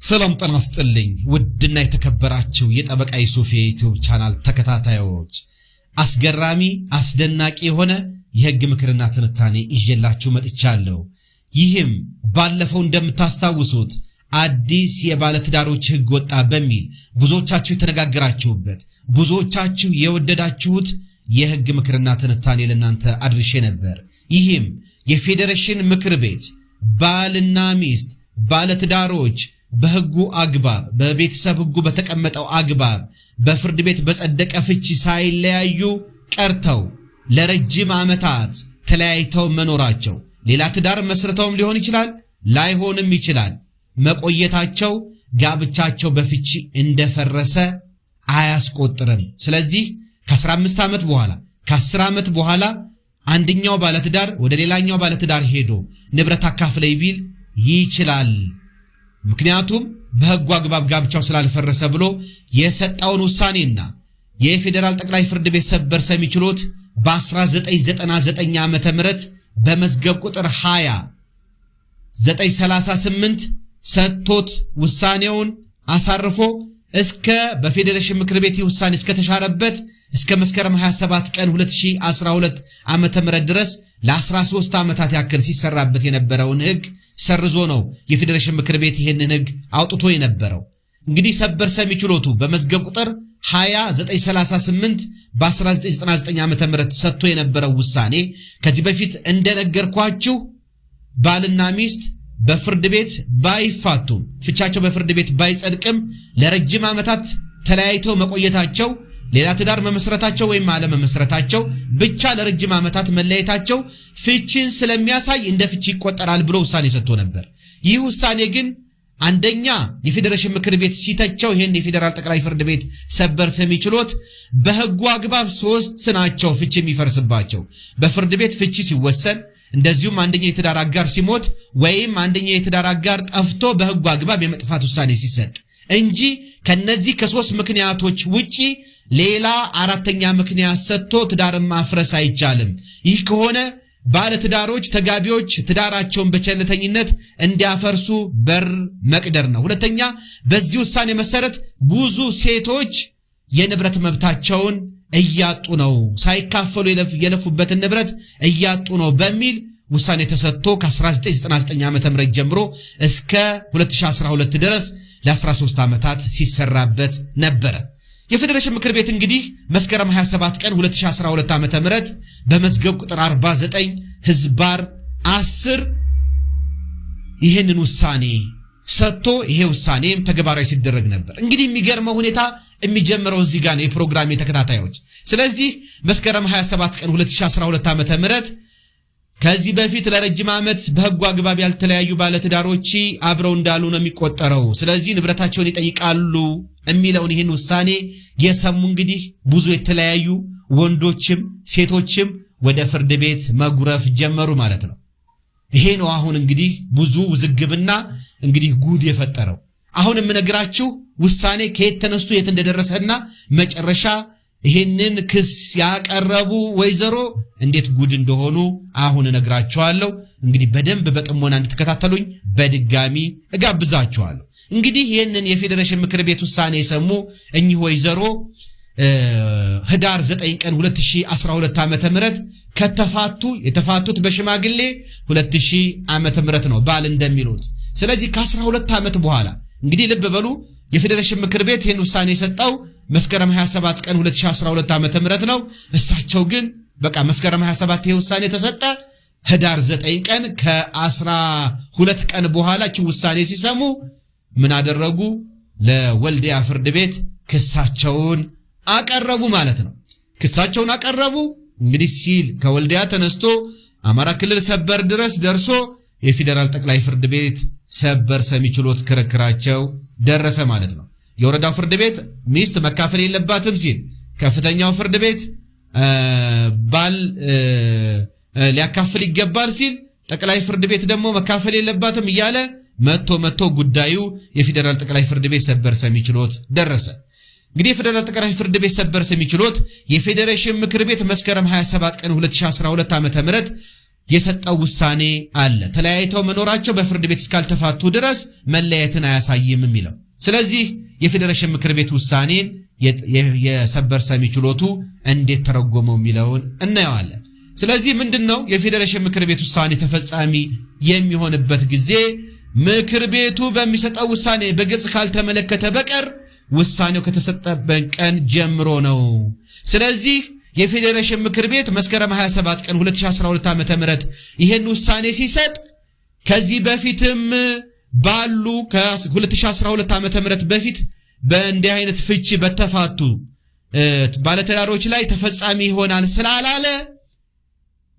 ሰላም ጤና ይስጥልኝ ውድና የተከበራችሁ የጠበቃ ዩሱፍ የዩቲዩብ ቻናል ተከታታዮች አስገራሚ አስደናቂ የሆነ የህግ ምክርና ትንታኔ ይዤላችሁ መጥቻለሁ። ይህም ባለፈው እንደምታስታውሱት አዲስ የባለትዳሮች ህግ ወጣ በሚል ብዙዎቻችሁ የተነጋገራችሁበት ብዙዎቻችሁ የወደዳችሁት የህግ ምክርና ትንታኔ ለእናንተ አድርሼ ነበር። ይህም የፌዴሬሽን ምክር ቤት ባልና ሚስት ባለትዳሮች በህጉ አግባብ በቤተሰብ ህጉ በተቀመጠው አግባብ በፍርድ ቤት በጸደቀ ፍቺ ሳይለያዩ ቀርተው ለረጅም ዓመታት ተለያይተው መኖራቸው ሌላ ትዳር መስርተውም ሊሆን ይችላል ላይሆንም ይችላል መቆየታቸው ጋብቻቸው በፍቺ እንደፈረሰ አያስቆጥርም። ስለዚህ ከ15 ዓመት በኋላ ከ10 ዓመት በኋላ አንደኛው ባለትዳር ወደ ሌላኛው ባለትዳር ሄዶ ንብረት አካፍለይ ቢል ይችላል። ምክንያቱም በህጉ አግባብ ጋብቻው ስላልፈረሰ ብሎ የሰጣውን ውሳኔና የፌዴራል ጠቅላይ ፍርድ ቤት ሰበር ሰሚ ችሎት በ1999 ዓመተ ምህረት በመዝገብ ቁጥር 20938 ሰጥቶት ውሳኔውን አሳርፎ እስከ በፌዴሬሽን ምክር ቤት ውሳኔ እስከ ተሻረበት እስከ መስከረም 27 ቀን 2012 ዓመተ ምህረት ድረስ ለ13 ዓመታት ያክል ሲሰራበት የነበረውን ህግ ሰርዞ ነው የፌዴሬሽን ምክር ቤት ይሄንን ህግ አውጥቶ የነበረው። እንግዲህ ሰበር ሰሚ ችሎቱ በመዝገብ ቁጥር 20938 በ1999 ዓመተ ምህረት ሰጥቶ የነበረው ውሳኔ ከዚህ በፊት እንደነገርኳችሁ ባልና ሚስት በፍርድ ቤት ባይፋቱም ፍቻቸው በፍርድ ቤት ባይጸድቅም ለረጅም ዓመታት ተለያይቶ መቆየታቸው ሌላ ትዳር መመስረታቸው ወይም አለመመስረታቸው ብቻ ለረጅም ዓመታት መለያየታቸው ፍቺን ስለሚያሳይ እንደ ፍቺ ይቆጠራል ብሎ ውሳኔ ሰጥቶ ነበር። ይህ ውሳኔ ግን አንደኛ የፌዴሬሽን ምክር ቤት ሲተቸው ይሄን የፌዴራል ጠቅላይ ፍርድ ቤት ሰበር ሰሚ ችሎት በህጉ አግባብ 3 ናቸው ፍቺ የሚፈርስባቸው በፍርድ ቤት ፍቺ ሲወሰን እንደዚሁም አንደኛ የትዳር አጋር ሲሞት ወይም አንደኛ የትዳር አጋር ጠፍቶ በህጉ አግባብ የመጥፋት ውሳኔ ሲሰጥ እንጂ ከነዚህ ከ3 ምክንያቶች ውጪ ሌላ አራተኛ ምክንያት ሰጥቶ ትዳርን ማፍረስ አይቻልም። ይህ ከሆነ ባለትዳሮች ተጋቢዎች ትዳራቸውን በቸልተኝነት እንዲያፈርሱ በር መቅደር ነው። ሁለተኛ በዚህ ውሳኔ መሰረት ብዙ ሴቶች የንብረት መብታቸውን እያጡ ነው፣ ሳይካፈሉ የለፉበትን ንብረት እያጡ ነው በሚል ውሳኔ ተሰጥቶ ከ1999 ዓመተ ምህረት ጀምሮ እስከ 2012 ድረስ ለ13 ዓመታት ሲሰራበት ነበር። የፌዴሬሽን ምክር ቤት እንግዲህ መስከረም 27 ቀን 2012 ዓመተ ምህረት በመዝገብ ቁጥር 49 ህዝባር 10 ይህንን ውሳኔ ሰጥቶ ይሄ ውሳኔም ተግባራዊ ሲደረግ ነበር። እንግዲህ የሚገርመው ሁኔታ የሚጀምረው እዚህ ጋር ነው የፕሮግራም ተከታታዮች። ስለዚህ መስከረም 27 ቀን 2012 ዓመተ ምህረት ከዚህ በፊት ለረጅም ዓመት በህጉ አግባብ ያልተለያዩ ባለትዳሮች አብረው እንዳሉ ነው የሚቆጠረው። ስለዚህ ንብረታቸውን ይጠይቃሉ የሚለውን ይህን ውሳኔ የሰሙ እንግዲህ ብዙ የተለያዩ ወንዶችም ሴቶችም ወደ ፍርድ ቤት መጉረፍ ጀመሩ ማለት ነው። ይሄ ነው አሁን እንግዲህ ብዙ ውዝግብና እንግዲህ ጉድ የፈጠረው። አሁን የምነግራችሁ ውሳኔ ከየት ተነስቶ የት እንደደረሰና መጨረሻ ይሄንን ክስ ያቀረቡ ወይዘሮ እንዴት ጉድ እንደሆኑ አሁን እነግራችኋለሁ። እንግዲህ በደንብ በጥሞና እንድትከታተሉኝ በድጋሚ እጋብዛችኋለሁ። እንግዲህ ይሄንን የፌዴሬሽን ምክር ቤት ውሳኔ የሰሙ እኚህ ወይዘሮ ህዳር 9 ቀን 2012 ዓመተ ምህረት የተፋቱት በሽማግሌ 2000 ዓመተ ምህረት ነው ባል እንደሚሉት። ስለዚህ ከ12 ዓመት በኋላ እንግዲህ ልብ በሉ የፌዴሬሽን ምክር ቤት ይህን ውሳኔ የሰጠው መስከረም 27 ቀን 2012 ዓመተ ምህረት ነው። እሳቸው ግን በቃ መስከረም 27 ይሄ ውሳኔ ተሰጠ። ህዳር 9 ቀን ከ12 ቀን በኋላ ውሳኔ ሲሰሙ ምን አደረጉ? ለወልዲያ ፍርድ ቤት ክሳቸውን አቀረቡ ማለት ነው። ክሳቸውን አቀረቡ እንግዲህ ሲል ከወልዲያ ተነስቶ አማራ ክልል ሰበር ድረስ ደርሶ የፌዴራል ጠቅላይ ፍርድ ቤት ሰበር ሰሚ ችሎት ክርክራቸው ደረሰ ማለት ነው። የወረዳው ፍርድ ቤት ሚስት መካፈል የለባትም ሲል፣ ከፍተኛው ፍርድ ቤት ባል ሊያካፍል ይገባል ሲል፣ ጠቅላይ ፍርድ ቤት ደግሞ መካፈል የለባትም እያለ መጥቶ ጉዳዩ የፌዴራል ጠቅላይ ፍርድ ቤት ሰበር ሰሚ ችሎት ደረሰ። እንግዲህ የፌዴራል ጠቅላይ ፍርድ ቤት ሰበር ሰሚ ችሎት የፌዴሬሽን ምክር ቤት መስከረም 27 ቀን 2012 ዓመተ ምህረት የሰጠው ውሳኔ አለ። ተለያይተው መኖራቸው በፍርድ ቤት እስካልተፋቱ ድረስ መለያየትን አያሳይም የሚለው። ስለዚህ የፌዴሬሽን ምክር ቤት ውሳኔን የሰበር ሰሚ ችሎቱ እንዴት ተረጎመው የሚለውን እናየዋለን። ስለዚህ ምንድነው የፌዴሬሽን ምክር ቤት ውሳኔ ተፈጻሚ የሚሆንበት ጊዜ ምክር ቤቱ በሚሰጠው ውሳኔ በግልጽ ካልተመለከተ በቀር ውሳኔው ከተሰጠበት ቀን ጀምሮ ነው። ስለዚህ የፌዴሬሽን ምክር ቤት መስከረም 27 ቀን 2012 ዓ.ም ይሄን ውሳኔ ሲሰጥ ከዚህ በፊትም ባሉ ከ2012 ዓ.ም በፊት በእንዲህ አይነት ፍቺ በተፋቱ ባለትዳሮች ላይ ተፈጻሚ ይሆናል ስላላለ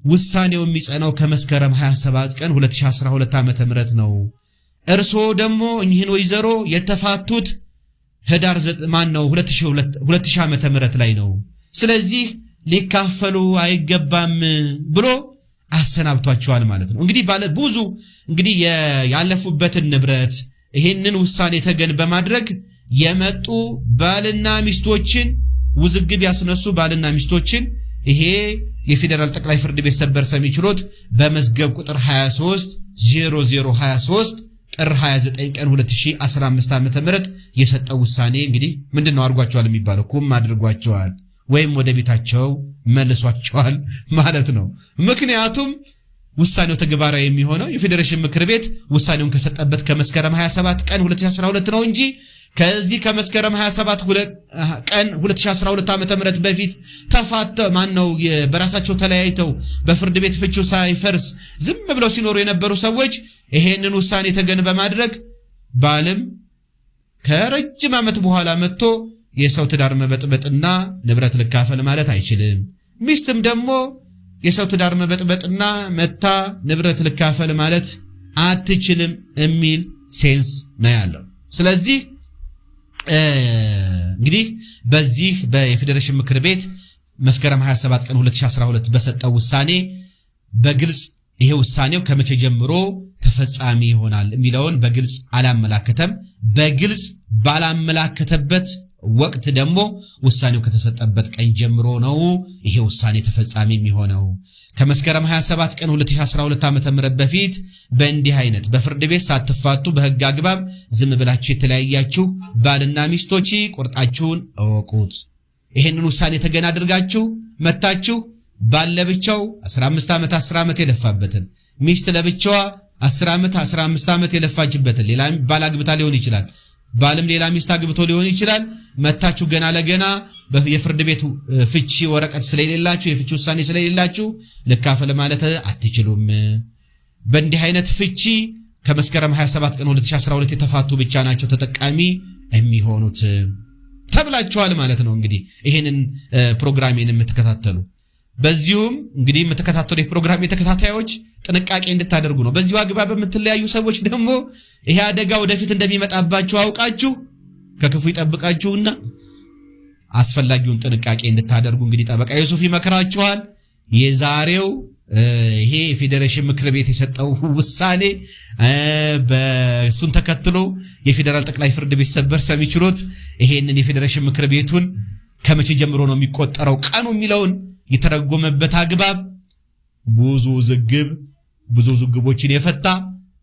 ውሳኔው የሚጸናው ከመስከረም 27 ቀን 2012 ዓ.ም ነው። እርሶ ደግሞ እኚህን ወይዘሮ የተፋቱት ህዳር 2000 ዓ.ም ላይ ነው። ስለዚህ ሊካፈሉ አይገባም ብሎ አሰናብቷቸዋል ማለት ነው። እንግዲህ ባለ ብዙ እንግዲህ ያለፉበትን ንብረት ይሄንን ውሳኔ ተገን በማድረግ የመጡ ባልና ሚስቶችን ውዝግብ ያስነሱ ባልና ሚስቶችን ይሄ የፌዴራል ጠቅላይ ፍርድ ቤት ሰበር ሰሚ ችሎት በመዝገብ ቁጥር 230023 ጥር 29 ቀን 2015 ዓ.ም የሰጠው ውሳኔ እንግዲህ ምንድነው አድርጓቸዋል የሚባለው ኩም አድርጓቸዋል ወይም ወደ ቤታቸው መልሷቸዋል ማለት ነው። ምክንያቱም ውሳኔው ተግባራዊ የሚሆነው የፌዴሬሽን ምክር ቤት ውሳኔውን ከሰጠበት ከመስከረም 27 ቀን 2012 ነው እንጂ ከዚህ ከመስከረም 27 ቀን 2012 ዓ.ም በፊት ተፋተው በራሳቸው ተለያይተው በፍርድ ቤት ፍቺው ሳይፈርስ ዝም ብለው ሲኖሩ የነበሩ ሰዎች ይሄንን ውሳኔ ተገን በማድረግ ባልም ከረጅም ዓመት በኋላ መጥቶ የሰው ትዳር መበጥበጥና ንብረት ልካፈል ማለት አይችልም። ሚስትም ደግሞ የሰው ትዳር መበጥበጥና መታ ንብረት ልካፈል ማለት አትችልም የሚል ሴንስ ነው ያለው። ስለዚህ እንግዲህ በዚህ በፌዴሬሽን ምክር ቤት መስከረም 27 ቀን 2012 በሰጠው ውሳኔ በግልጽ ይሄ ውሳኔው ከመቼ ጀምሮ ተፈጻሚ ይሆናል የሚለውን በግልጽ አላመላከተም። በግልጽ ባላመላከተበት ወቅት ደግሞ ውሳኔው ከተሰጠበት ቀን ጀምሮ ነው ይሄ ውሳኔ ተፈጻሚ የሚሆነው። ከመስከረም 27 ቀን 2012 ዓ.ም በፊት በእንዲህ አይነት በፍርድ ቤት ሳትፋቱ በህግ አግባብ ዝም ብላችሁ የተለያያችሁ ባልና ሚስቶች ቁርጣችሁን እወቁት። ይሄንን ውሳኔ ተገና አድርጋችሁ መታችሁ ባል ለብቻው 15 ዓመት 10 ዓመት የለፋበትን ሚስት ለብቻዋ 10 ዓመት 15 ዓመት የለፋችበትን ሌላ ባል አግብታ ሊሆን ይችላል፣ ባልም ሌላ ሚስት አግብቶ ሊሆን ይችላል። መታችሁ ገና ለገና የፍርድ ቤት ፍቺ ወረቀት ስለሌላችሁ የፍቺ ውሳኔ ስለሌላችሁ ልካፈል ማለት አትችሉም። በእንዲህ አይነት ፍቺ ከመስከረም 27 ቀን 2012 የተፋቱ ብቻ ናቸው ተጠቃሚ የሚሆኑት ተብላችኋል ማለት ነው። እንግዲህ ይሄንን ፕሮግራሜን የምትከታተሉ በዚሁም እንግዲህ የምትከታተሉ የፕሮግራም ተከታታዮች ጥንቃቄ እንድታደርጉ ነው። በዚሁ አግባብ የምትለያዩ ሰዎች ደግሞ ይሄ አደጋ ወደፊት እንደሚመጣባችሁ አውቃችሁ ከክፉ ይጠብቃችሁና አስፈላጊውን ጥንቃቄ እንድታደርጉ እንግዲህ ጠበቃ ዮሴፍ ይመክራችኋል። የዛሬው ይሄ የፌዴሬሽን ምክር ቤት የሰጠው ውሳኔ በሱን ተከትሎ የፌዴራል ጠቅላይ ፍርድ ቤት ሰበር ሰሚ ችሎት ይሄንን የፌዴሬሽን ምክር ቤቱን ከመቼ ጀምሮ ነው የሚቆጠረው ቀኑ የሚለውን የተረጎመበት አግባብ ብዙ ዝግቦችን የፈታ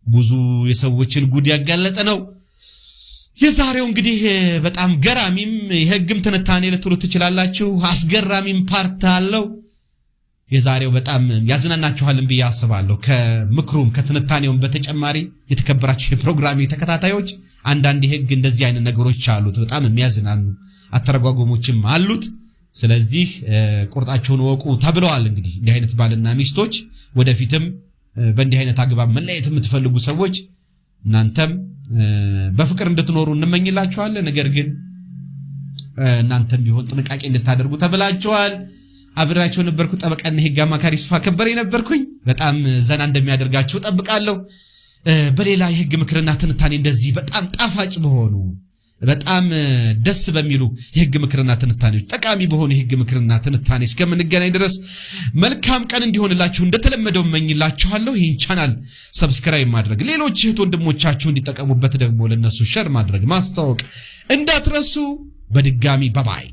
ብዙ የሰዎችን ጉድ ያጋለጠ ነው። የዛሬው እንግዲህ በጣም ገራሚም የህግም ትንታኔ ልትሉት ትችላላችሁ፣ አስገራሚም ፓርት አለው። የዛሬው በጣም ያዝናናችኋልን ብዬ አስባለሁ። ከምክሩም ከትንታኔውም በተጨማሪ የተከበራችሁ የፕሮግራሜ ተከታታዮች አንዳንድ የህግ እንደዚህ አይነት ነገሮች አሉት፣ በጣም የሚያዝናኑ አተረጓጎሞችም አሉት። ስለዚህ ቁርጣቸውን ወቁ ተብለዋል። እንግዲህ እንዲህ አይነት ባልና ሚስቶች ወደፊትም በእንዲህ አይነት አግባብ መለያየት የምትፈልጉ ሰዎች እናንተም በፍቅር እንድትኖሩ እንመኝላችኋለን። ነገር ግን እናንተም ቢሆን ጥንቃቄ እንድታደርጉ ተብላችኋል። አብራችሁ ነበርኩ ጠበቃና የህግ አማካሪ ሱፋ ከበረ ነበርኩኝ። በጣም ዘና እንደሚያደርጋችሁ ጠብቃለሁ። በሌላ የህግ ምክርና ትንታኔ እንደዚህ በጣም ጣፋጭ በሆኑ በጣም ደስ በሚሉ የህግ ምክርና ትንታኔዎች ጠቃሚ በሆኑ የህግ ምክርና ትንታኔ እስከምንገናኝ ድረስ መልካም ቀን እንዲሆንላችሁ እንደተለመደው እመኝላችኋለሁ። ይህን ቻናል ሰብስክራይብ ማድረግ፣ ሌሎች እህት ወንድሞቻችሁ እንዲጠቀሙበት ደግሞ ለነሱ ሼር ማድረግ ማስተዋወቅ እንዳትረሱ። በድጋሚ ባባይ